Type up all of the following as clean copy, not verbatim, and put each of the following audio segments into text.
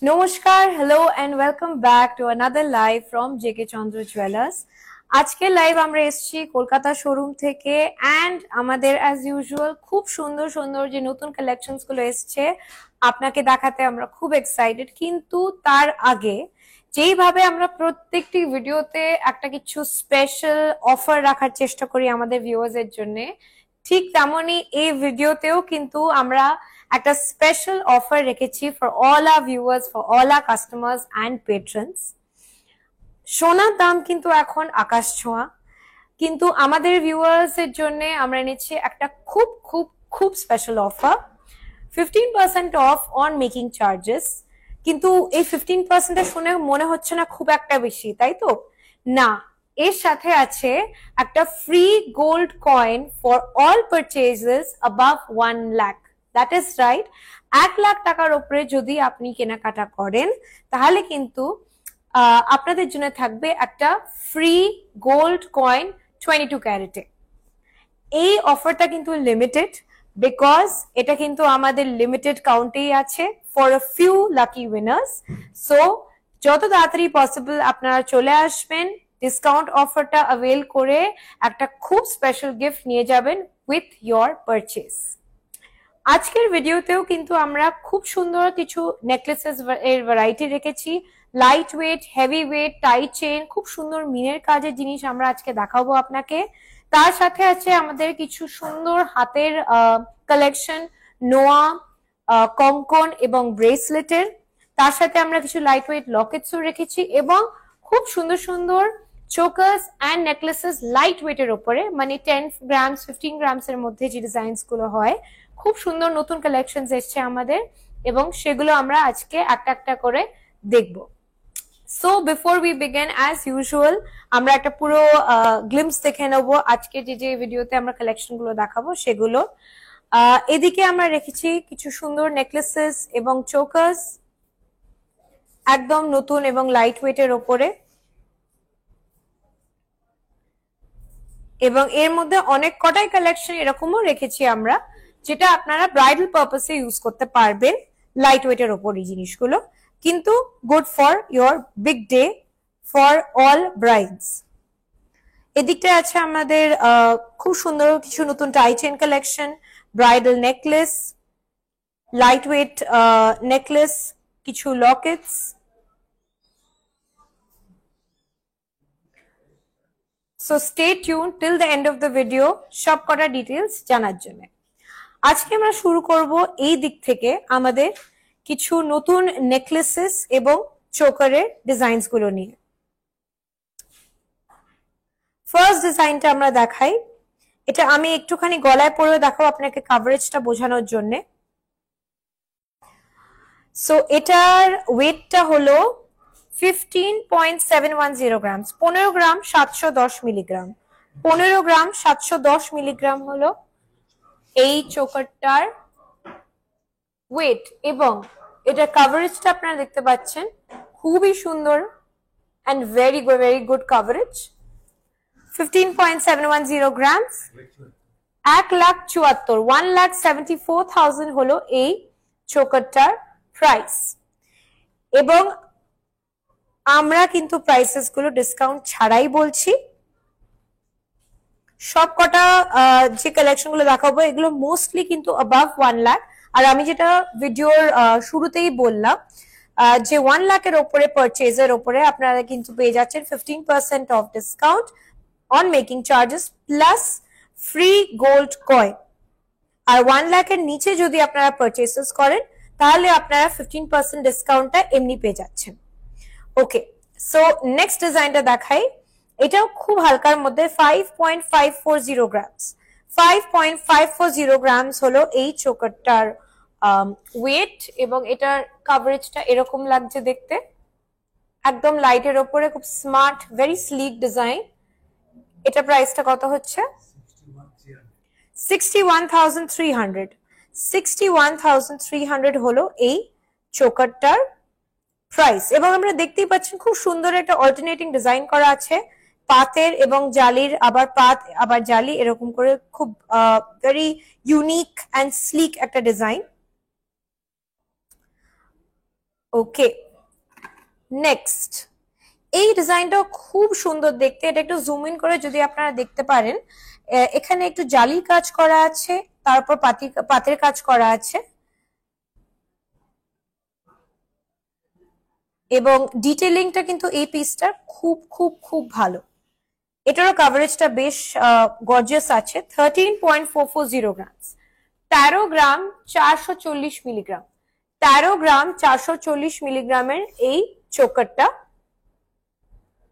Namaskar, hello and welcome back to another live from JK Chandra Jewellers. আজকের live আমরা এসেছি Kolkata showroom থেকে and আমাদের অ্যাজ ইউজুয়াল খুব সুন্দর সুন্দর যে নতুন কালেকশনস গুলো এসেছে আপনাকে দেখাতে আমরা খুব এক্সাইটেড। কিন্তু তার আগে যেইভাবে আমরা প্রত্যেকটি ভিডিওতে একটা কিছু স্পেশাল অফার রাখার চেষ্টা করি আমাদের ভিউয়ার্সের জন্য, ঠিক তেমনই এই ভিডিওতেও কিন্তু আমরা একটা স্পেশাল অফার রেখেছি for all our viewers, for all our customers and patrons. সোনার দাম কিন্তু এখন আকাশ ছোঁয়া, কিন্তু আমাদের ভিউয়ার্স এর জন্য আমরা এনেছি একটা খুব খুব খুব special offer, 15% of on making charges. কিন্তু এই 15% শুনে মনে হচ্ছে না খুব একটা বেশি, তাই তো? না, এর সাথে আছে একটা free gold coin for all purchases above 1 lakh. That is right, 1 lakh টাকার উপরে যদি আপনি কেনাকাটা করেন তাহলে কিন্তু আপনাদের জন্য থাকবে একটা ফ্রি গোল্ড কয়েন 22 ক্যারেটে। এই অফারটা কিন্তু লিমিটেড, বিকজ এটা কিন্তু আমাদের লিমিটেড কাউন্টেই আছে for a few lucky winners. So যত তাড়াতাড়ি পসিবল আপনারা চলে আসবেন, ডিসকাউন্ট অফারটা অ্যাভেল করে একটা খুব স্পেশাল গিফট নিয়ে যাবেন উইথ ইয়োর পারচেজ। আজকের ভিডিওতেও কিন্তু আমরা খুব সুন্দর কিছু নেকলেসেস এর ভ্যারাইটি রেখেছি, light weight, heavy weight, tight chain, খুব সুন্দর মিনের কাজের জিনিস আমরা আজকে দেখাবো আপনাকে। তার সাথে আছে আমাদের কিছু সুন্দর হাতের কালেকশন, নোয়া, কঙ্কন এবং ব্রেসলেটের। তার সাথে আমরা কিছু লাইট ওয়েট লকেটসও রেখেছি এবং খুব সুন্দর সুন্দর চোকার্স অ্যান্ড নেকলেসেস লাইট ওয়েটের ওপরে, মানে 10 গ্রামস 15 গ্রামস এর মধ্যে যে ডিজাইনস গুলো হয়, খুব সুন্দর নতুন কালেকশন এসছে আমাদের এবং সেগুলো আমরা আজকে একটা একটা করে দেখব। So before we begin as usual আমরা একটা পুরো গ্লিমস দেখে নেবো আজকে যে যে ভিডিওতে আমরা কালেকশন গুলো দেখাবো সেগুলো। এদিকে আমরা রেখেছি কিছু সুন্দর নেকলেসেস এবং চোকার্স একদম নতুন এবং লাইট ওয়েটের ওপরে, এবং এর মধ্যে অনেক কটাই কালেকশন এরকমও রেখেছি আমরা যেটা আপনারা ব্রাইডাল পারপাসে ইউজ করতে পারবেন, লাইট ওয়েটের ওপর এই জিনিসগুলো, কিন্তু good for your big day for all brides. এদিকটা আছে আমাদের খুব সুন্দর কিছু নতুন tie chain collection, bridal necklace, light weight necklace, কিছু lockets. So stay tune till the end of the video সব কটা ডিটেলস জানার জন্য। আজকে আমরা শুরু করব এই দিক থেকে আমাদের কিছু নতুন নেকলেসেস এবং চোকারের ডিজাইনস গুলো নিয়ে। ফার্স্ট ডিজাইনটা আমরা দেখাই, এটা আমি একটুখানি গলায় পরে দেখাবো আপনাকে কাভারেজটা বোঝানোর জন্য। সো এটার ওয়েটটা হলো 15.710 গ্রামস, 15 গ্রাম 710 মিলিগ্রাম, 15 গ্রাম 710 মিলিগ্রাম হলো এই চোকারটার ওয়েট, এবং এটা কাভারেজটা আপনারা দেখতে পাচ্ছেন খুবই সুন্দর and very good coverage. 15.710 grams, 1,74,000 হলো এই চোকারটার প্রাইস। এবং আমরা কিন্তু প্রাইসেস গুলো ডিসকাউন্ট ছাড়াই বলছি। সব কটা যে কালেকশন গুলো দেখাবো এগুলো মোস্টলি কিন্তু অ্যাবাভ 1 লাখ। আর আমি যেটা ভিডিওর শুরুতেই বললাম যে 1 লাখের ওপরে পারচেজের ওপরে আপনারা কিন্তু পেয়ে যাচ্ছেন 15% off discount on making charges plus free gold coin. আর 1 লাখের নিচে যদি আপনারা পারচেসেস করেন তাহলে আপনারা 15% ডিসকাউন্টটা এমনি পেয়ে যাচ্ছেন। ওকে, সো নেক্সট ডিজাইনটা দেখাই, এটাও খুব হালকার মধ্যে 5.540 গ্রামস, 5.540 গ্রামস হলো এই চোকারটার ওয়েট, এবং এটার কাভারেজটা এরকম লাগছে দেখতে, একদম লাইটের ওপরে, খুব স্মার্ট, ভেরি স্লিক ডিজাইন। এটা প্রাইসটা কত হচ্ছে? 61,300, 61,300 হলো এই চোকারটার প্রাইস। এবং আমরা দেখতেই পাচ্ছেন খুব সুন্দর একটা অল্টারনেটিং ডিজাইন করা আছে, পাতের এবং জালির, আবার পাত আবার জালি, এরকম করে খুব ভেরি ইউনিক অ্যান্ড স্লিক একটা ডিজাইন। ওকে, নেক্সট এই ডিজাইনটা খুব সুন্দর দেখতে। এটা একটু জুম ইন করে যদি আপনারা দেখতে পারেন, এখানে একটু জালির কাজ করা আছে, তারপর পাতের কাজ করা আছে, এবং ডিটেলিংটা কিন্তু এই পিসটার খুব খুব খুব ভালো। এটারও কাভারেজটা বেশ গর্জিয়াস আছে। 13.440 গ্রাম, 13 গ্রাম 440 মিলিগ্রাম, 13 গ্রাম 440 মিলিগ্রামের এই চোকারটা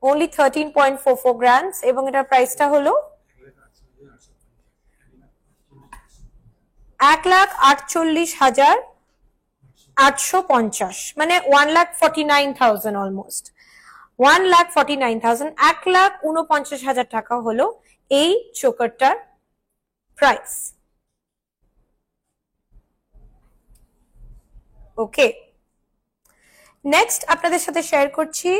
only 13.44 grams, এবং এটার প্রাইসটা হলো 1,48,850, মানে 1,49,000, অলমোস্ট 1,49,000, 1,49,000 টাকা হলো এই চোকারটার প্রাইস। ওকে, নেক্সট আপনাদের সাথে শেয়ার করছি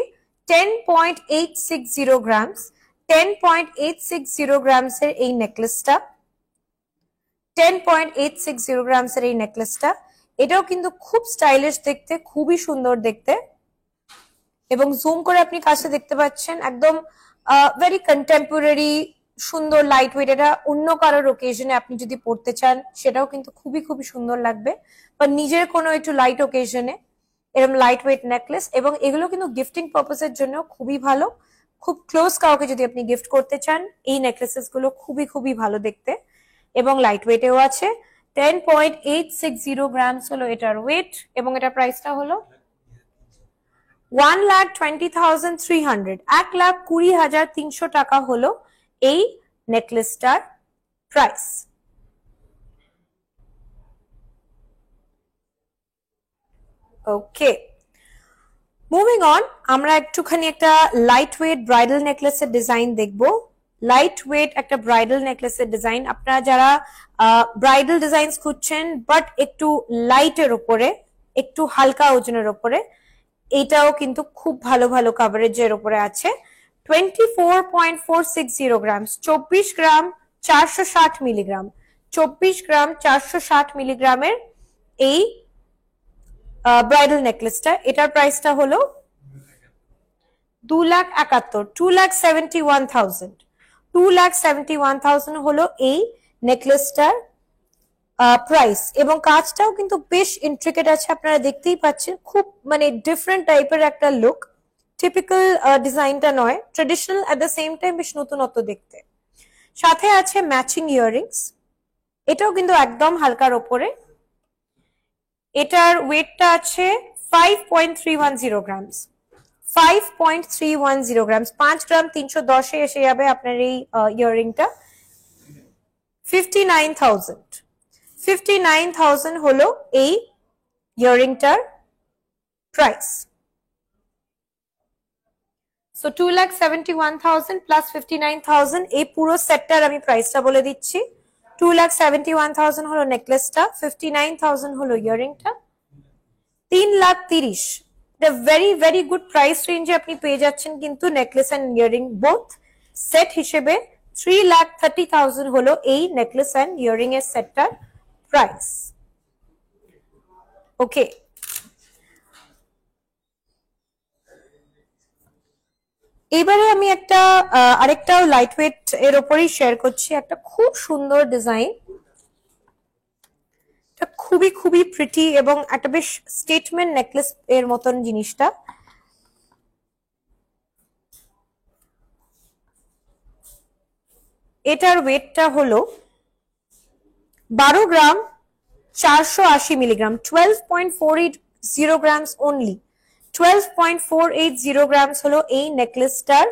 10.860 গ্রামস, 10.860 গ্রামস এর এই নেকলেসটা, 10.860 গ্রামস এর এই নেকলেসটা। এটাও কিন্তু খুব স্টাইলিশ দেখতে, খুবই সুন্দর দেখতে, এবং জুম করে আপনি কাছে দেখতে পাচ্ছেন, একদম ভেরি কন্টেম্পোরারি, সুন্দর, লাইট ওয়েট। এটা অন্য কারোর ওকেশনে আপনি যদি পড়তে চান সেটাও কিন্তু খুবই খুবই সুন্দর লাগবে, বা নিজের কোনো একটু লাইট ওকেশনে এরকম লাইট ওয়েট নেকলেস। এবং এগুলো কিন্তু গিফটিং পারপাসের জন্য খুবই ভালো। খুব ক্লোজ কাউকে যদি আপনি গিফট করতে চান, এই নেকলেসেস গুলো খুবই খুবই ভালো দেখতে এবং লাইট ওয়েটেও আছে। 10.860 গ্রামস হলো এটার ওয়েট, এবং এটার প্রাইসটা হলো 1,20,300, 1,20,300 টাকা হলো এই নেকলেসটার প্রাইস। ওকে, মুভিং অন, আমরা একটুখানি একটা লাইট ওয়েট ব্রাইডাল নেকলেসের ডিজাইন দেখবো। লাইট ওয়েট একটা ব্রাইডাল নেকলেসের ডিজাইন। আপনারা যারা ব্রাইডাল ডিজাইন খুঁজছেন বাট একটু লাইটের উপরে, একটু হালকা ওজনের উপরে, এটাও কিন্তু খুব ভালো ভালো কাভারেজের উপরে আছে। 24.460 গ্রাম, 24 গ্রাম 460 মিলিগ্রাম, 24 গ্রাম 460 মিলিগ্রামের এই ব্রাইডাল নেকলেসটা। এটার প্রাইসটা হলো 2,71,000, 2,71,000, 2,71,000 হলো এই নেকলেসটার প্রাইস। এবং কাজটাও কিন্তু বেশ ইন্ট্রিকেট আছে, আপনারা দেখতেই পাচ্ছেন, খুব মানে ডিফারেন্ট টাইপের একটা লুক। টিপিক্যাল ডিজাইনটা নয়, traditional at the same time বেশ নতুনত্ব দেখতে। সাথে আছে ম্যাচিং ইয়াররিংস, এটাও কিন্তু একদম হালকার ওপরে। এটার ওয়েটটা আছে 5.310 গ্রামস, 5.310 গ্রামস, 5 গ্রাম 310 এ এসে যাবে আপনার এই ইয়াররিংটা। 59,000, 59,000 হলো এই ইয়াররিংটার প্রাইস। সো 2,71,000 প্লাস 59,000, এই পুরো সেটটার আমি প্রাইসটা বলে দিচ্ছি। 2,71,000 হলো নেকলেসটা, 59,000 হলো ইয়াররিংটা, 3,30,000। ভেরি ভেরি গুড প্রাইস রেঞ্জে আপনি পেয়ে যাচ্ছেন কিন্তু necklace and earring both set হিসেবে। 3,30,000 হলো এই নেকলেস এন্ড ইয়াররিং এর সেটটার প্রাইস। ওকে, এবারে আমি একটা আরেকটা লাইট ওয়েট এর উপরেই শেয়ার করছি, একটা খুব সুন্দর ডিজাইন, এটা খুবই খুবই প্রিটি এবং একটা বেশ স্টেটমেন্ট নেকলেস এর মতন জিনিসটা। এটার ওয়েটটা হলো 12 গ্রাম 480 মিলিগ্রাম, 12.480 গ্রামস অনলি, 12.480 গ্রামস হলো এই নেকলেসটার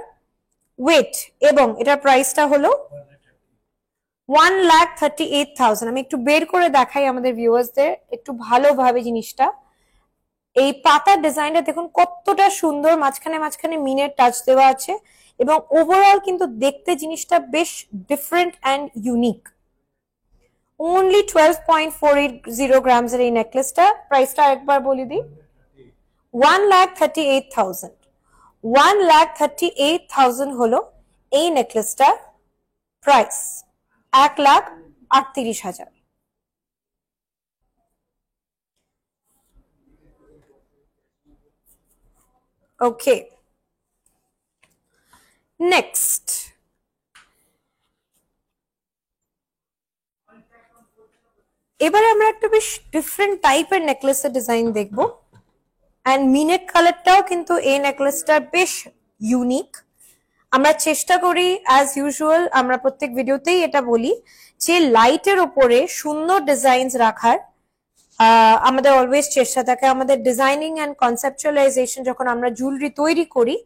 ওয়েট, এবং এটার প্রাইসটা হলো 1,38,000। আমি একটু বের করে দেখাই আমাদের ভিউয়ার্সদের একটু ভালোভাবে জিনিসটা। এই পাতার ডিজাইনটা দেখুন কতটা সুন্দর, মাঝখানে মাঝখানে মিনের টাচ দেওয়া আছে, এবং ওভারঅল কিন্তু দেখতে জিনিসটা বেশ different and unique. only 12.480 grams এর এই নেকলেসটা প্রাইসটা একবার বলে দিই, 1,38,000, 1,38,000 হলো এই নেকলেসটা প্রাইস, 1,38,000। ওকে, নেক্সট এবারে আমরা একটা বেশ ডিফারেন্ট টাইপের নেকলেসের ডিজাইন দেখব। অ্যান্ড মিনেট কালারটাও কিন্তু এই নেকলেসটার বেশ ইউনিক। আমরা চেষ্টা করি অ্যাজ ইউজুয়াল, আমরা প্রত্যেক ভিডিওতেই এটা বলি যে লাইটের ওপরে সুন্দর ডিজাইনস রাখার আমাদের অলওয়েজ চেষ্টা থাকে। আমাদের ডিজাইনিং অ্যান্ড কনসেপচুয়ালাইজেশন যখন আমরা জুয়েলারি তৈরি করি,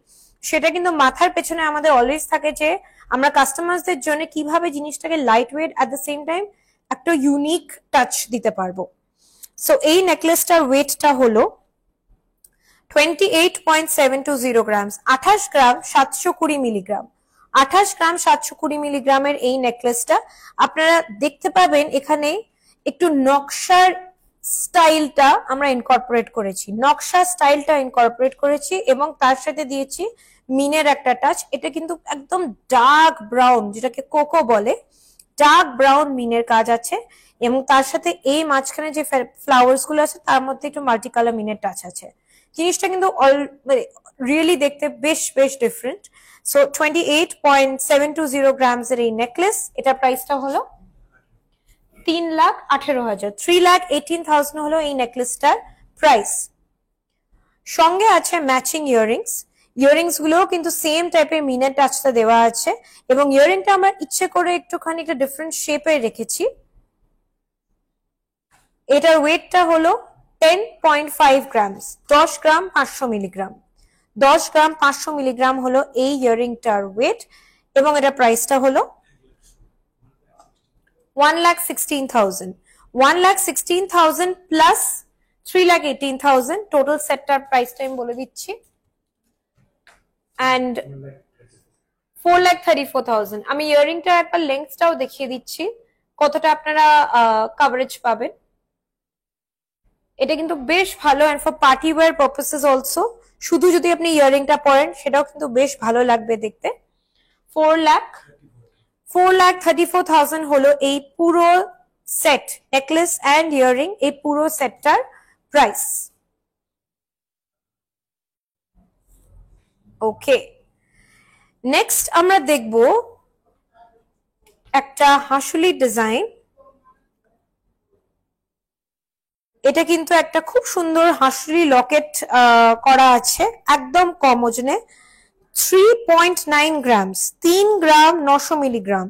সেটা কিন্তু মাথার পেছনে আমাদের অলওয়েজ থাকে যে আমরা কাস্টমারদের জন্য কিভাবে জিনিসটাকে light weight at the same time একটা ইউনিক টাচ দিতে পারবো। সো এই নেকলেসটার ওয়েটটা হলো 28.720 গ্রামস, 28 গ্রাম 720 মিলিগ্রাম। 28 গ্রাম 720 মিলিগ্রামের এই নেকলেসটা আপনারা দেখতে পাবেন এখানে একটু নকশার স্টাইলটা আমরা ইনকর্পোরেট করেছি, নকশা স্টাইলটা ইনকর্পোরেট করেছি এবং তার সাথে দিয়েছি মিনের একটা টাচ। এটা কিন্তু একদম ডার্ক ব্রাউন, যেটাকে কোকো বলে, ডার্ক ব্রাউন মিনের কাজ আছে এবং তার সাথে এই মাঝখানে যে ফ্লাওয়ার্স গুলো আছে তার মধ্যে একটু মাল্টি কালার মিনের টাচ আছে। জিনিসটা কিন্তু রিয়েলি দেখতে বেশ বেশ ডিফারেন্ট। সো 28.720 গ্রামস এর এই নেকলেস, এটা প্রাইসটা হলো 3,18,000, 3,18,000 হলো এই নেকলেসটার প্রাইস। সঙ্গে আছে ম্যাচিং ইয়াররিংস। ইয়াররিংস গুলোও কিন্তু সেম টাইপের মিনের টাচটা দেওয়া আছে এবং ইয়াররিংটা আমার ইচ্ছে করে একটুখানি একটা ডিফারেন্ট শেপে রেখেছি। এটার ওয়েটটা হলো 10.5 গ্রামস, 10 গ্রাম 500 মিলিগ্রাম। 10 গ্রাম 500 মিলিগ্রাম হলো এই ইয়াররিংটার ওয়েট এবং এটার প্রাইসটা হলো 1,16,000। 1,16,000 প্লাস 3,18,000 টোটাল সেটটার প্রাইসটা আমি বলে দিচ্ছি। অ্যান্ড 4,34,000। আমি ইয়াররিংটার একবার লেন্থটাও দেখিয়ে দিচ্ছি কতটা আপনারা কভারেজ পাবেন। এটা কিন্তু বেশ ভালো and for party wear purposes also. শুধু যদি আপনি ইয়াররিংটা পরেন সেটাও কিন্তু বেশ ভালো লাগবে দেখতে। 4,34,000 হলো এই পুরো সেট, নেকলেস অ্যান্ড ইয়াররিং, এই পুরো সেটটার প্রাইস। ওকে, নেক্সট আমরা দেখব একটা হাসুলি ডিজাইন। এটা কিন্তু একটা খুব সুন্দর হাসুলি লকেট করা আছে, একদম কম ওজনে, 3.9 গ্রামস, 3 গ্রাম 900 মিলিগ্রাম।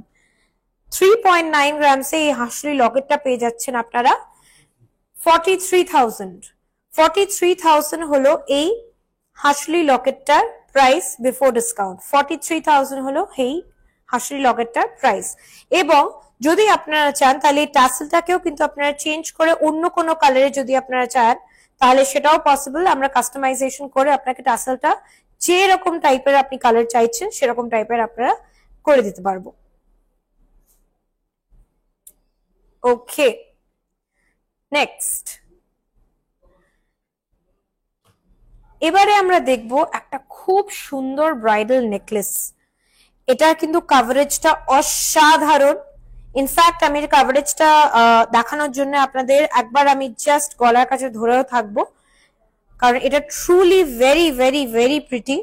3.9 গ্রামসে এই হাসুলি লকেটটা পেয়ে যাচ্ছেন আপনারা 43,000। 43,000 হলো এই হাসুলি লকেটটার প্রাইস বিফোর ডিসকাউন্ট। 43,000 হলো এই হাসুলি লকেটটার প্রাইস। এবং যদি আপনারা চান তাহলে এই টাসেলটাকেও কিন্তু আপনারা চেঞ্জ করে অন্য কোনো কালারে যদি আপনারা চান তাহলে সেটাও পসিবল। আমরা কাস্টমাইজেশন করে আপনাকে টাসেলটা যেরকম টাইপের আপনি কালার চাইছেন সেরকম টাইপের আপনারা করে দিতে পারবো। ওকে, নেক্সট এবারে আমরা দেখব একটা খুব সুন্দর ব্রাইডাল নেকলেস। এটার কিন্তু কাভারেজটা অসাধারণ। ইনফ্যাক্ট আমি কাভারেজটা দেখানোর জন্য আপনাদের একবার আমি জাস্ট গলার কাছে ধরেও থাকবো, কারণ এটা truly very very very pretty.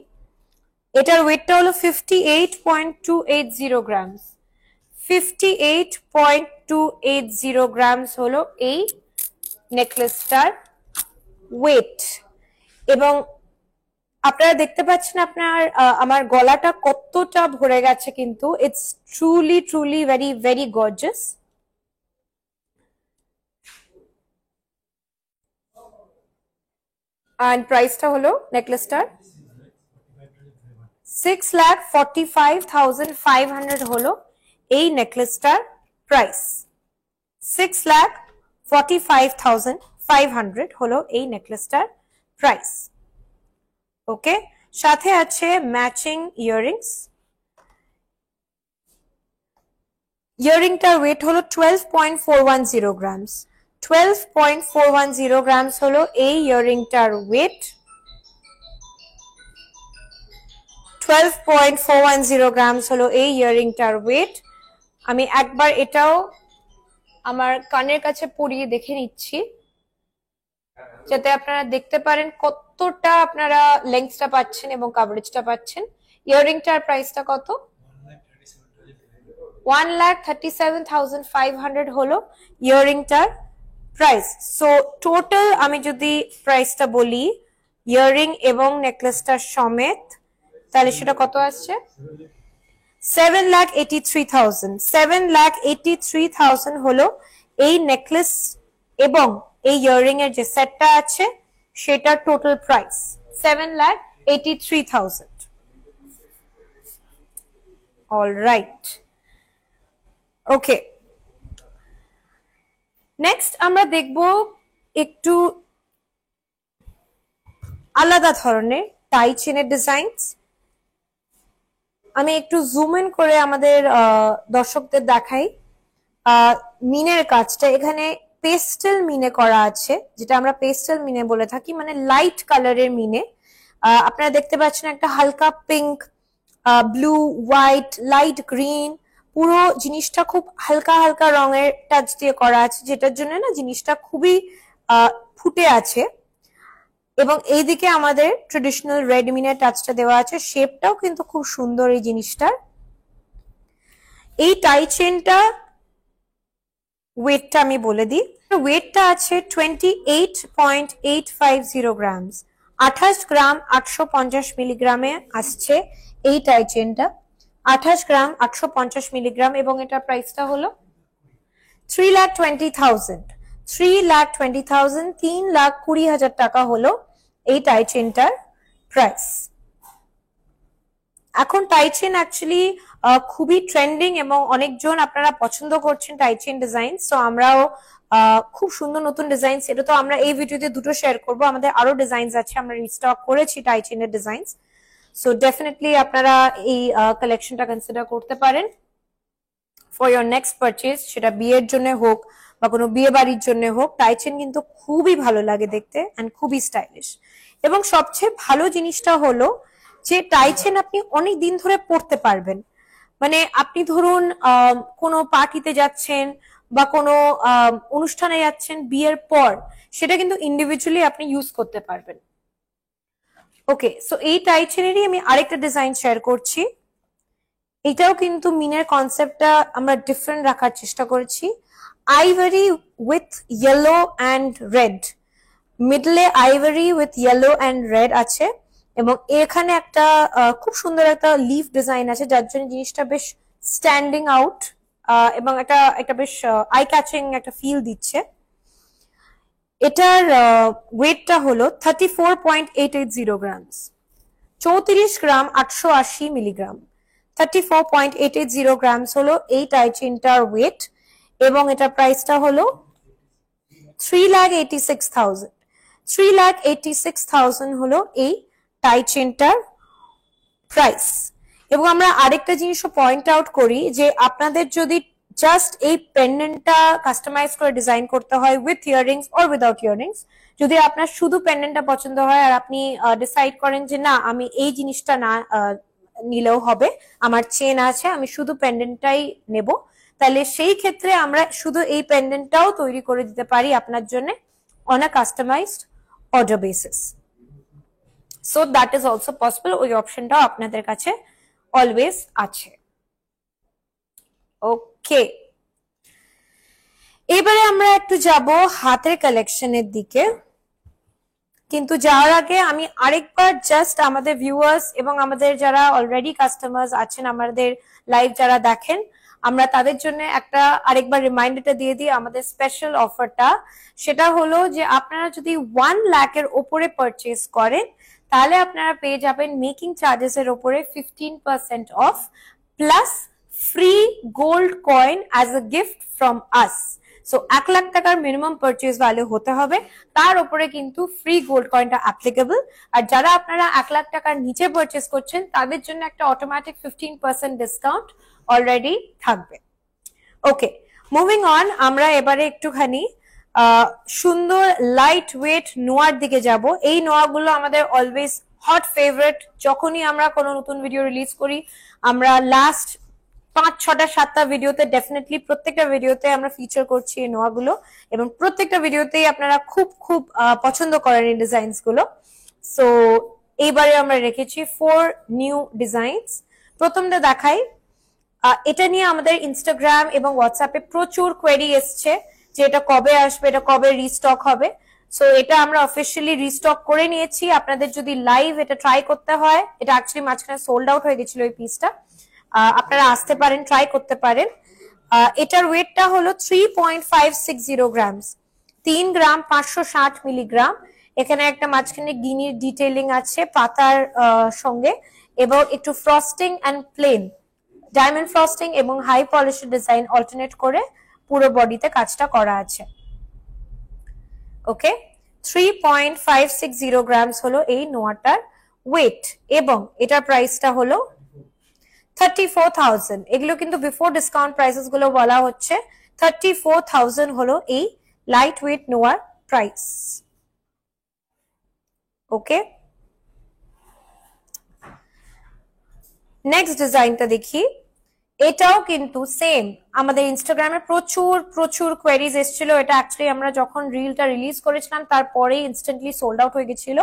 এটার ওয়েটটা হলো 58.280 গ্রামস। 58.280 গ্রামস হলো এই নেকলেসটার ওয়েট। এবং আপনারা দেখতে পাচ্ছেন আপনার আমার গলাটা কতটা ভরে গেছে, কিন্তু it's truly truly very very gorgeous. আর প্রাইসটা হলো নেকলেসটার 6,45,500 হলো এই নেকলেসটার প্রাইস। 6,45,500 হলো এই নেকলেসটার প্রাইস। ওকে, সাথে আছে ম্যাচিং ইয়াররিংস। ইয়াররিংটার ওয়েট হলো 12.410 গ্রামস। 12.410 গ্রামস হলো এই ইয়াররিংটার ওয়েট। 12.410 গ্রামস হলো এই ইয়াররিংটার ওয়েট। আমি একবার এটাও আমার কানের কাছে পরিয়ে দেখে নিচ্ছি। যাতে আপনারা দেখতে পারেন কতটা আপনারা লেন্থটা পাচ্ছেন এবং কাভারেজটা পাচ্ছেন। ইয়াররিংটার প্রাইসটা কত? 1,37,500 হলো ইয়াররিংটার প্রাইস। সো টোটাল আমি যদি প্রাইসটা বলি ইয়াররিং এবং নেকলেসটার সমেত, তাহলে সেটা কত আসছে? 7,83,000। 7,83,000 হলো এই নেকলেস এবং এই ইয়াররিং এর যে সেটটা আছে সেটা টোটাল প্রাইস 7,83,000। অলরাইট, ওকে। নেক্সট আমরা দেখব একটু আলাদা ধরনের টাই চেনের ডিজাইনস। আমি একটু জুম ইন করে আমাদের দর্শকদের দেখাই মিনের কাজটা। এখানে পেস্টেল মিনে করা আছে, যেটা আমরা পেস্টেল মিনে বলে থাকি, মানে লাইট কালারের মিনে। আপনারা দেখতে পাচ্ছেন একটা হালকা pink, blue, white, light green, পুরো জিনিসটা খুব হালকা হালকা রঙের টাচ দিয়ে করা আছে, যেটার জন্য না জিনিসটা খুবই ফুটে আছে। এবং এইদিকে আমাদের ট্রেডিশনাল রেড মিনের টাচটা দেওয়া আছে, শেপটাও কিন্তু খুব সুন্দর এই জিনিসটার। এই টাই চেনটা ওয়েটটা আমি বলে দিই, ওয়েটটা আছে 28.850 গ্রামস। 28 গ্রাম 850 মিলিগ্রামে আসছে এই টাই চেনটা। 28 গ্রাম 850 মিলিগ্রাম, এবং এটার প্রাইসটা হলো 3,20,000। 3,20,000, 3,20,000 টাকা হলো এই টাই চেনটার প্রাইস। এখন টাই চেন অ্যাকচুয়ালি খুবই ট্রেন্ডিং এবং অনেকজন আপনারা পছন্দ করছেন টাই চেন ডিজাইন। সো আমরাও খুব সুন্দর নতুন ডিজাইন, এটা তো আমরা এই ভিডিওতে দুটো শেয়ার করব, আমাদের আরো ডিজাইনস আছে, আমরা রিস্টক করেছি টাই চেনের ডিজাইনস। সো ডেফিনেটলি আপনারা এই কালেকশনটা কনসিডার করতে পারেন ফর ইয়োর নেক্সট পারচেজ, সেটা বিয়ের জন্য হোক বা কোনো বিয়ে বাড়ির জন্য হোক। টাই চেন কিন্তু খুবই ভালো লাগে দেখতে এন্ড খুবই স্টাইলিশ। এবং সবচেয়ে ভালো জিনিসটা হলো যে টাই চেন আপনি অনেক দিন ধরে পরতে পারবেন। মানে আপনি ধরুন কোনো পার্টিতে যাচ্ছেন বা কোনো অনুষ্ঠানে যাচ্ছেন বিয়ের পর, সেটা কিন্তু ইন্ডিভিজুয়ালি আপনি ইউজ করতে পারবেন। ওকে, সো এই টাই চেনেরই আমি আরেকটা ডিজাইন শেয়ার করছি। এটাও কিন্তু মিনের কনসেপ্টটা আমরা ডিফারেন্ট রাখার চেষ্টা করেছি। Ivory with yellow and red, মিডলে ivory with yellow and red আছে, এবং এখানে একটা খুব সুন্দর একটা লিফ ডিজাইন আছে, যার জন্য জিনিসটা বেশ স্ট্যান্ডিং আউট এবং একটা বেশ আই ক্যাচিং একটা ফিল দিচ্ছে। এটার ওয়েটটা হলো 34.880 গ্রামস। 34 গ্রাম 880 মিলিগ্রাম। 34.880 গ্রামস হলো এই টাই চেনটার ওয়েট, এবং এটার প্রাইসটা হলো 3,86,000। 3,86,000 হলো এই টাই চেনটার প্রাইস। এবং আমরা আরেকটা জিনিসও পয়েন্ট আউট করি যে আপনাদের যদি জাস্ট এই পেন্ডেন্টটা কাস্টমাইজ করে ডিজাইন করতে হয় with earrings or without earrings, যদি আপনার শুধু পেন্ডেন্টটা পছন্দ হয় আর আপনি ডিসাইড করেন যে না আমি এই জিনিসটা না নিলেও হবে, আমার চেন আছে, আমি শুধু পেন্ডেন্টটাই নেব, তাহলে সেই ক্ষেত্রে আমরা শুধু এই পেন্ডেন্টটাও তৈরি করে দিতে পারি আপনার জন্য on a customised order basis. So that is also possible, ওই অপশনটাও আপনাদের কাছে অলওয়েজ আছে। ওকে, এবারে আমরা একটু যাব হাতের কালেকশনের দিকে, কিন্তু যাওয়ার আগে আমি আরেকবার জাস্ট আমাদের ভিউয়ার্স এবং আমাদের যারা অলরেডি কাস্টমার্স আছেন, আমাদের লাইভ যারা দেখেন, আমরা তাদের জন্য একটা আরেকবার রিমাইন্ডারটা দিয়ে দিই আমাদের স্পেশাল অফারটা। সেটা হলো যে আপনারা যদি 1 লাখের ওপরে পারচেজ করেন, তাহলে আপনারা পেয়ে যাবেন মেকিং চার্জেস এর ওপরে 15% of plus free gold coin as a gift from us. So 1 lakh টাকার মিনিমাম পারচেজ ভ্যালু হতে হবে, তার উপরে কিন্তু ফ্রি গোল্ড কয়েনটা অ্যাপ্লিকেবল। আর যারা আপনারা 1 লাখ টাকার নিচে পারচেজ করছেন, তাদের জন্য একটা অটোমেটিক 15% ডিসকাউন্ট অলরেডি থাকবে। ওকে, মুভিং অন, আমরা এবারে একটুখানি সুন্দর লাইট ওয়েট নোয়ার দিকে যাব। এই নোয়াগুলো আমাদের অলওয়েজ হট ফেভারিট, যখনই আমরা কোনো নতুন ভিডিও রিলিজ করি আমরা লাস্ট 5, 6, 7টা ভিডিওতে ডেফিনেটলি প্রত্যেকটা ভিডিওতে আমরা ফিচার করছি এই নোয়াগুলো, এবং প্রত্যেকটা ভিডিওতেই আপনারা খুব খুব পছন্দ করেন এই ডিজাইনস গুলো। সো এইবারে আমরা রেখেছি 4 নিউ ডিজাইনস। প্রথমটা দেখাই, এটা নিয়ে আমাদের ইনস্টাগ্রাম এবং হোয়াটসঅ্যাপে প্রচুর কোয়েরি এসছে যে এটা কবে আসবে, এটা কবে রিস্টক হবে। সো এটা আমরা অফিসিয়ালি রিস্টক করে নিয়েছি। আপনাদের যদি লাইভ এটা ট্রাই করতে হয়, এটা অ্যাকচুয়ালি মাঝখানে সোল্ড আউট হয়ে গেছিল এই পিসটা, আপনারা আসতে পারেন, ট্রাই করতে পারেন। এটার ওয়েটটা হলো 3.560 গ্রামস, 3 গ্রাম 560 মিলিগ্রাম। এখানে একটা মাঝখানে গিনির ডিটেইলিং আছে পাতার সঙ্গে, এবং একটু frosting and plain diamond frosting এবং হাই পলিশের ডিজাইন অল্টারনেট করে পুরো বডিতে কাজটা করা আছে। ওকে, 3.560 গ্রামস হলো এই নোয়াটার ওয়েট, এবং এটার প্রাইসটা হলো 34,000। এগুলো কিন্তু বিফোর ডিসকাউন্ট প্রাইসেস গুলো বলা হচ্ছে। 34,000 হলো এই লাইট ওয়েট নোয়ার প্রাইস। ওকে, নেক্সট ডিজাইনটা দেখি। এটাও কিন্তু সেম, আমাদের ইনস্টাগ্রামে প্রচুর প্রচুর কোয়েরিজ এসেছিল। এটা অ্যাকচুয়ালি আমরা যখন রিলটা রিলিজ করেছিলাম তারপরেই ইনস্ট্যান্টলি সোল্ড আউট হয়ে গেছিল।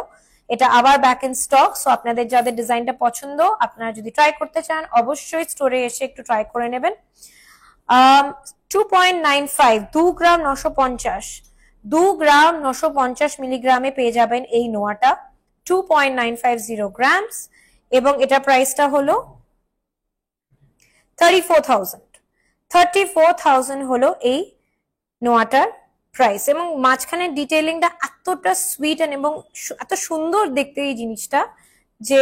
এটা আবার ব্যাক ইন স্টক। সো আপনাদের যাদের ডিজাইনটা পছন্দ, আপনারা যদি ট্রাই করতে চান অবশ্যই স্টোরে এসে একটু ট্রাই করে নেবেন। 2.95, 2 গ্রাম 950, 2 গ্রাম 950 মিলিগ্রামে পেয়ে যাবেন এই নোয়াটা, 2.950 গ্রামস, এবং এটা প্রাইসটা হলো 34,000 হলো এই নোয়াটার প্রাইস। এবং মাঝখানে ডিটেইলিংটা এতটা সুইট এবং এত সুন্দর দেখতে এই জিনিসটা, যে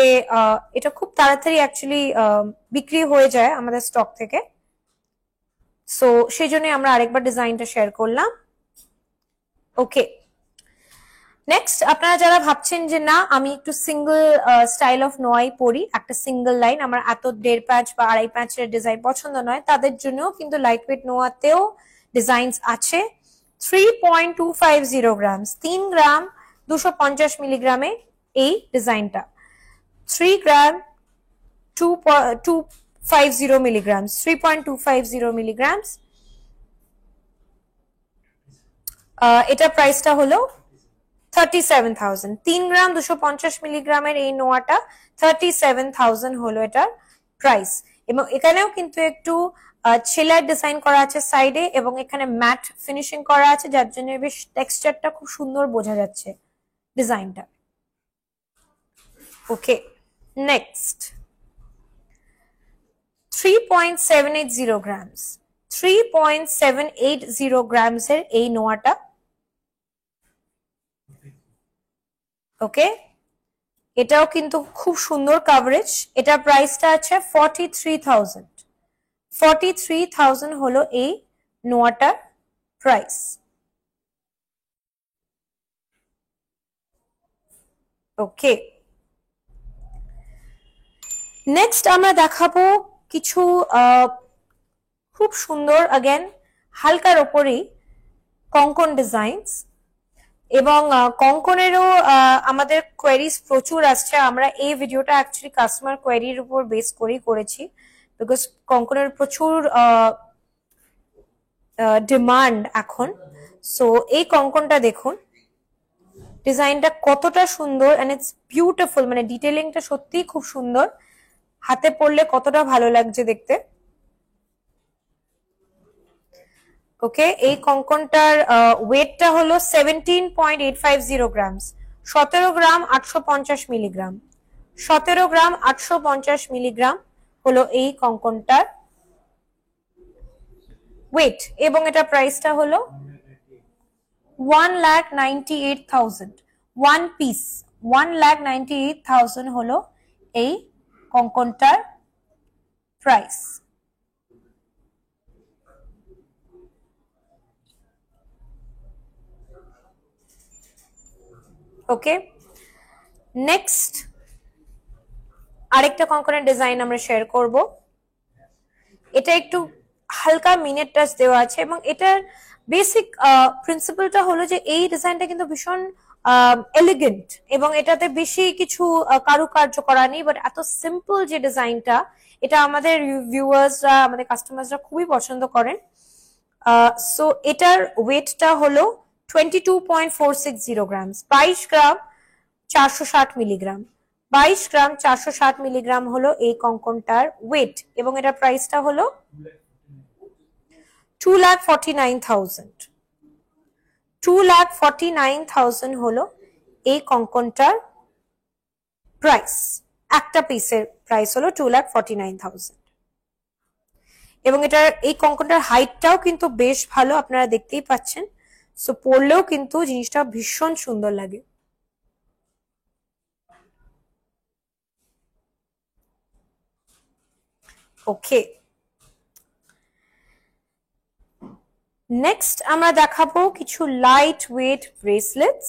এটা খুব তাড়াতাড়ি অ্যাকচুয়ালি বিক্রি হয়ে যায় আমাদের স্টক থেকে। সো সেই জন্য আমরা আরেকবার ডিজাইনটা শেয়ার করলাম। ওকে, নেক্সট, আপনারা যারা ভাবছেন যে না আমি একটু সিঙ্গেল স্টাইল অফ নোয়াই পরি, একটা সিঙ্গেল লাইন, আমার এত 1.5 প্যাচ বা 2.5 প্যাচের ডিজাইন পছন্দ নয়, তাদের জন্য কিন্তু লাইট ওয়েট নোয়াতেও ডিজাইনস আছে। 3.250 গ্রামস, 3 গ্রাম 250 মিলিগ্রামে এই ডিজাইনটা, 3 গ্রাম 250 মিলিগ্রামস, 3.250 মিলিগ্রামস। এটা প্রাইসটা হলো 37,000। 3 গ্রাম 250 মিলিগ্রামের এই নোয়াটা 37,000 হলো এটার প্রাইস। এবং এখানেও কিন্তু একটু ছেলার ডিজাইন করা আছে সাইডে, এবং এখানে ম্যাট ফিনিশিং করা আছে, যার জন্য বেশ টেক্সচারটা খুব সুন্দর বোঝা যাচ্ছে ডিজাইনটা। ওকে, নেক্সট 3.780 গ্রামস, 3.780 গ্রামসের এই নোয়াটা। ওকে, এটাও কিন্তু খুব সুন্দর কাভারেজ। এটা প্রাইসটা আছে 43,000। 43,000 হলো এই নোয়াটার প্রাইস। ওকে, নেক্সট আমরা দেখাবো কিছু খুব সুন্দর अगेन হালকার ওপরেই কঙ্কন ডিজাইনস, এবং কঙ্কনেরও আমাদের কোয়েরিজ প্রচুর আসছে। আমরা এই ভিডিওটা অ্যাকচুয়ালি কাস্টমার কোয়েরির উপর বেস করেই করেছি, বিকজ কঙ্কনের প্রচুর ডিমান্ড এখন। সো এই কঙ্কনটা দেখুন, ডিজাইনটা কতটা সুন্দর এন্ড ইটস বিউটিফুল, মানে ডিটেইলিংটা সত্যিই খুব সুন্দর, হাতে পড়লে কতটা ভালো লাগছে দেখতে। ওকে, এই কঙ্কনটার ওয়েটটা হলো 17.850 গ্রামস, 17 গ্রাম 850 মিলিগ্রাম, 17 গ্রাম 850 মিলিগ্রাম হলো এই কঙ্কনটার ওয়েট, এবং এটা প্রাইসটা হলো 1,98,000। 1 পিস 1,98,000 হলো এই কঙ্কনটার প্রাইস। ওকে, নেক্সট আরেকটা কঙ্কনের ডিজাইন আমরা শেয়ার করব। এটা একটু হালকা মিনেট টাচ দেওয়া আছে, এবং এটার বেসিক প্রিন্সিপালটা হলো যে এই ডিজাইনটা কিন্তু ভীষণ এলিগেন্ট এবং এটাতে বেশি কিছু কারুকার্য করা নেই, বাট এত সিম্পল যে ডিজাইনটা, এটা আমাদের ভিউয়ার্সরা, আমাদের কাস্টমার্সরা খুবই পছন্দ করেন। সো এটার ওয়েটটা হলো 22.460 গ্রামস, 22 গ্রাম 460 মিলিগ্রাম। 22 গ্রাম 460 মিলিগ্রাম হলো এই কঙ্কনটার ওয়েট, এবং এটার প্রাইসটা হলো 2,49,000। 2,49,000 হলো এই কঙ্কনটার প্রাইস। একটা পিসের প্রাইস হলো 2,49,000। এবং এটার এই কঙ্কনটার হাইটটাও কিন্তু বেশ ভালো, আপনারা দেখতেই পাচ্ছেন। সো পরলেও কিন্তু জিনিসটা ভীষণ সুন্দর লাগে। ওকে, নেক্সট আমরা দেখাবো কিছু লাইট ওয়েট ব্রেসলেটস।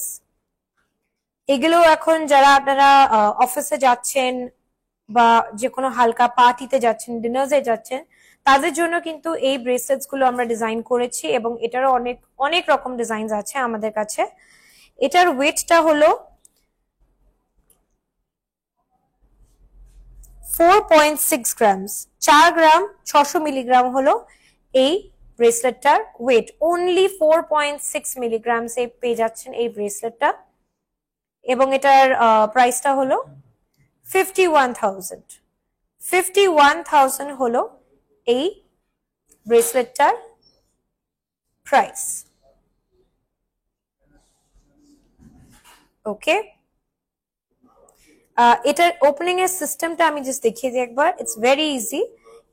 এগুলো এখন যারা আপনারা অফিসে যাচ্ছেন বা যে কোনো হালকা পার্টিতে যাচ্ছেন, ডিনার্সে যাচ্ছেন, তাদের জন্য কিন্তু এই ব্রেসলেটস গুলো আমরা ডিজাইন করেছি, এবং এটারও অনেক অনেক রকম ডিজাইন আছে আমাদের কাছে। এটার ওয়েটটা হলো 4.6 গ্রামস, 4 গ্রাম 600 মিলিগ্রাম হলো এই ব্রেসলেটটার ওয়েট। অনলি 4.6 মিলিগ্রামস এ পেয়ে যাচ্ছেন এই ব্রেসলেটটা, এবং এটার প্রাইসটা হলো 51,000। 51,000 হলো এই ব্রেসলেটটার প্রাইস। ওকে, এটার ওপেনিং এর সিস্টেমটা আমি জাস্ট দেখিয়ে দিই একবার। It's very easy.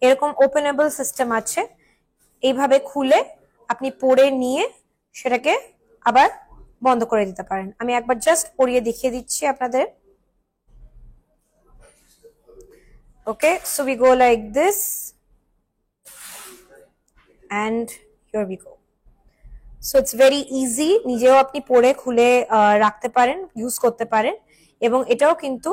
এরকম ওপেনেবল সিস্টেম আছে, এইভাবে খুলে আপনি পরে নিয়ে সেটাকে আবার বন্ধ করে দিতে পারেন। আমি একবার জাস্ট পরিয়ে দেখিয়ে দিচ্ছি আপনাদের। Okay, so we go like this and here we go. So it's very easy, নিজেও আপনি পরে খুলে রাখতে পারেন, ইউজ করতে পারেন, এবং এটাও কিন্তু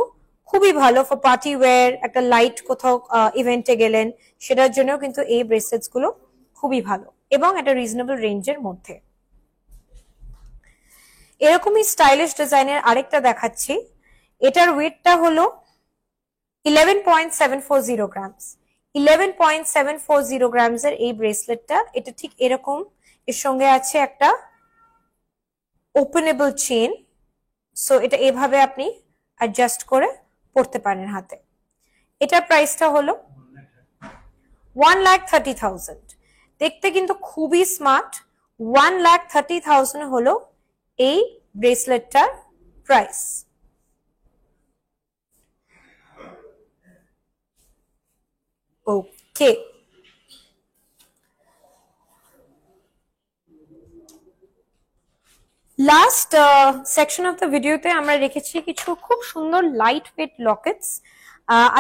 খুবই ভালো ফর পার্টি ওয়্যার। একটা লাইট কোথাও ইভেন্টে গেলেন, সেটার জন্যও কিন্তু এই ব্রেসলেটস গুলো খুবই ভালো, এবং একটা রিজনেবল রেঞ্জের মধ্যে। এরকমই স্টাইলিশ ডিজাইনের আরেকটা দেখাচ্ছি। এটার ওয়েটটা হলো 11.740 গ্রামস। 11.740 গ্রামস এর এই ব্রেসলেটটা, এটা ঠিক এরকম। এর সঙ্গে আছে একটা ওপেনেবল চেন, সো এটা এভাবে আপনি অ্যাডজাস্ট করে পড়তে পারেন হাতে। এটার প্রাইসটা হলো 1,30,000। দেখতে কিন্তু খুবই স্মার্ট। 1,30,000 হলো এই ব্রেসলেটটার price. Okay, last section of the ভিডিওতে আমরা রেখেছি কিছু খুব সুন্দর লাইট ওয়েট লকেটস।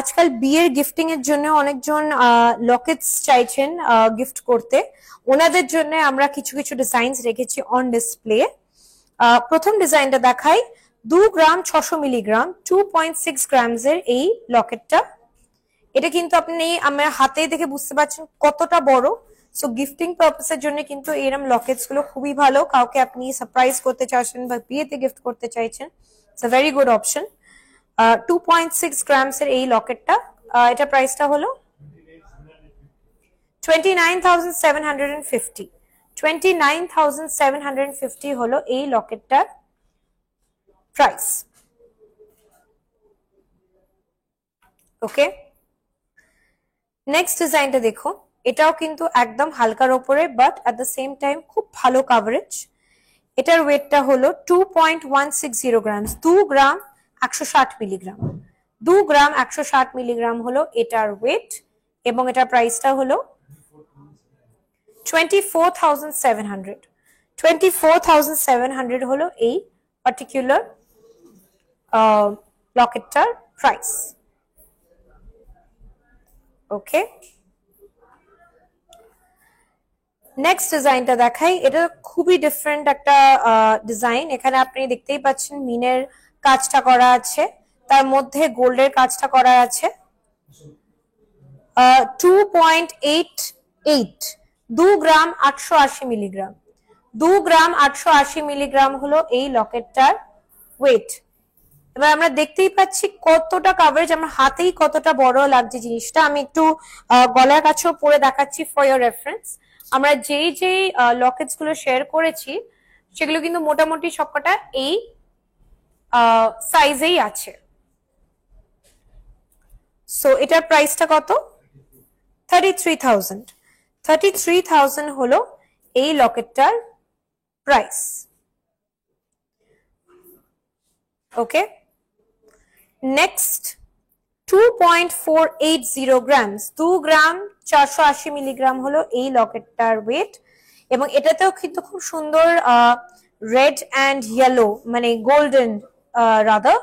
আজকাল বিয়ের গিফটিং এর জন্য অনেকজন লকেটস চাইছেন গিফট করতে, ওনাদের জন্য আমরা কিছু কিছু ডিজাইনস রেখেছি অন ডিসপ্লে। প্রথম ডিজাইনটা দেখাই। 2 গ্রাম 600 মিলিগ্রাম, 2.6 গ্রামস এর এই লকেটটা। এটা কিন্তু আপনি আমার হাতে দেখে বুঝতে পারছেন কতটা বড়। সো গিফটিং পারপাসের জন্য কিন্তু এরকম লকেটস গুলো খুবই ভালো। কাউকে আপনি সারপ্রাইজ করতে চাইছেন বা বিয়েতে গিফট করতে চাইছেন, it's a very good option. 2.6 grams এর এই লকেটটা, এটা প্রাইসটা হলো 29,750। 29,750 হলো এই লকেটটার প্রাইস। ওকে, নেক্সট ডিজাইনটা দেখো। এটাও কিন্তু একদম হালকার ওপরে, but at the same time খুব ভালো কাভারেজ। এটার ওয়েটটা হলো 2.160 গ্রামস, 2 গ্রাম 160 মিলিগ্রাম। 2 গ্রাম 160 মিলিগ্রাম হলো এটার ওয়েট, এবং এটার প্রাইসটা হলো 24,700। 24,700 হলো এই পার্টিকুলার লকেটটার প্রাইস। ওকে, নেক্সট ডিজাইনটা দেখাই। এটা খুবই ডিফারেন্ট একটা ডিজাইন। এখানে আপনি দেখতেই পাচ্ছেন মিনের কাজটা করা আছে, তার মধ্যে গোল্ডের কাজটা করা আছে। 2.88, 2 গ্রাম 880 মিলিগ্রাম। 2 গ্রাম 880 মিলিগ্রাম হলো এই লকেটটার ওয়েট। এবার আমরা দেখতেই পাচ্ছি কতটা কভারেজ, আমার হাতেই কতটা বড় লাগছে জিনিসটা। আমি একটু গলার কাছেও পরে দেখাচ্ছি ফর ইওর রেফারেন্স। আমরা যেই যেই লকেটস গুলো শেয়ার করেছি সেগুলো কিন্তু মোটামুটি সবকটা এই সাইজেই আছে। সো এটার প্রাইসটা কত? 33,000। 33,000 হলো এই লকেটটার প্রাইস। ওকে, নেক্সট 2.480 গ্রামস, 2 গ্রাম 480 মিলিগ্রাম হলো এই লকেটটার ওয়েট। এবং এটাতেও কিন্তু খুব সুন্দর রেড অ্যান্ড ইয়েলো মানে গোল্ডেন রাদার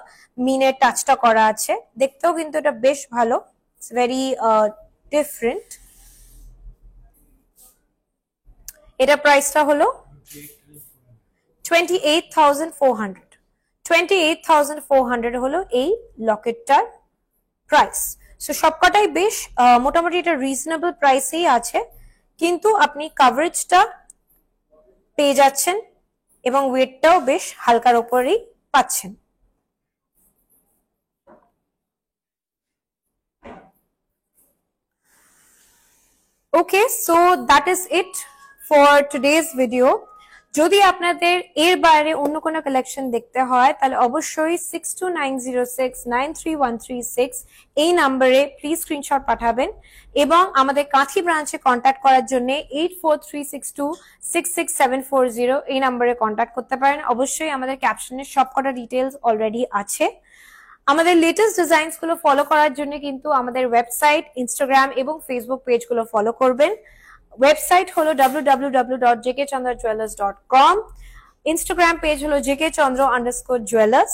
মিনের টাচটা করা আছে। দেখতেও কিন্তু এটা বেশ ভালো, ইটস ভেরি ডিফারেন্ট। এটা প্রাইসটা হলো 28,400। 28,400 হলো এই লকেটটার প্রাইস। সো সবকটাই বেশ মোটামুটি এটা রিজনেবল প্রাইসেই আছে, কিন্তু আপনি কভারেজটা পেয়ে যাচ্ছেন এবং ওয়েটটাও বেশ হালকার উপরেই পাচ্ছেন। Okay, so that is it for today's video. যদি আপনাদের এর বাইরে অন্য কোনো কালেকশন দেখতে হয় তাহলে অবশ্যই 6290693136 এই নাম্বারে প্লিজ স্ক্রিনশট পাঠাবেন এবং আমাদের কাঁথি ব্রাঞ্চে কন্ট্যাক্ট করার জন্য 8436266740 এই নাম্বারে কন্ট্যাক্ট করতে পারেন। অবশ্যই আমাদের ক্যাপশনে সবকটা ডিটেলস অলরেডি আছে। আমাদের লেটেস্ট ডিজাইনস গুলো ফলো করার জন্য কিন্তু আমাদের ওয়েবসাইট, ইনস্টাগ্রাম এবং ফেসবুক পেজ গুলো ফলো করবেন। ওয়েবসাইট হলো www.jkchandra.jewellers.com, ইনস্টাগ্রাম পেজ হলো jkchandra_jewellers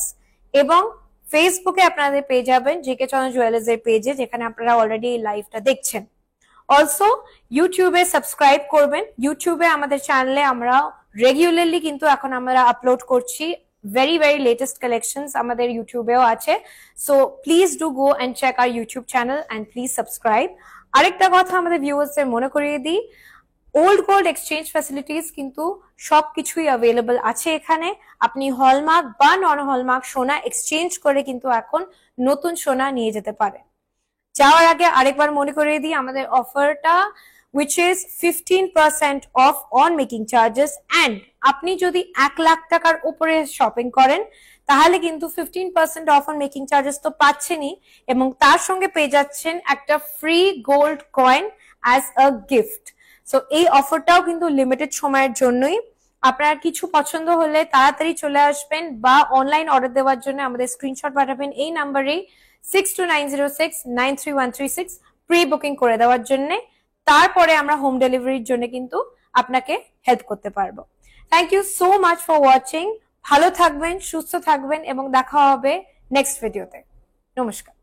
এবং ফেসবুকে আপনাদের পেয়ে যাবেন জেকে চন্দ্র জুয়েলার্স এর পেজে, যেখানে আপনারা অলরেডি এই লাইভটা দেখছেন। অলসো ইউটিউবে সাবস্ক্রাইব করবেন। ইউটিউবে আমাদের চ্যানেলে আমরা রেগুলারলি কিন্তু এখন আমরা আপলোড করছি very latest collections আমাদের ইউটিউবেও আছে। So please do go and check our YouTube channel and please subscribe. আরেকটা কথা আমাদের ভিউয়ার্সদের মনে করিয়ে দিই, ওল্ড গোল্ড এক্সচেঞ্জ ফ্যাসিলিটিস কিন্তু সবকিছুই অ্যাভেলেবল আছে এখানে। আপনি হলমার্ক বা নন হলমার্ক সোনা এক্সচেঞ্জ করে কিন্তু এখন নতুন সোনা নিয়ে যেতে পারেন। যাওয়ার আগে আরেকবার মনে করিয়ে দিই আমাদের অফারটা, which is 15% off on making charges, and আপনি যদি 1 লাখ টাকার উপরে শপিং করেন তাহলে কিন্তু 15% off on making charges তো পাচ্ছেনই এবং তার সঙ্গে পেয়ে যাচ্ছেন একটা free gold coin as a gift. So এই অফারটাও কিন্তু লিমিটেড সময়ের জন্যই। আপনার কিছু পছন্দ হলে তাড়াতাড়ি চলে আসবেন বা অনলাইন অর্ডার দেওয়ার জন্য আমাদের স্ক্রিনশট পাঠাবেন এই নাম্বারে 6290693136 প্রি বুকিং করে দেওয়ার জন্য। তারপরে আমরা হোম ডেলিভারির জন্য কিন্তু আপনাকে হেল্প করতে পারবো। Thank you so much for watching. ভালো থাকবেন, সুস্থ থাকবেন এবং দেখা হবে নেক্সট ভিডিওতে। নমস্কার।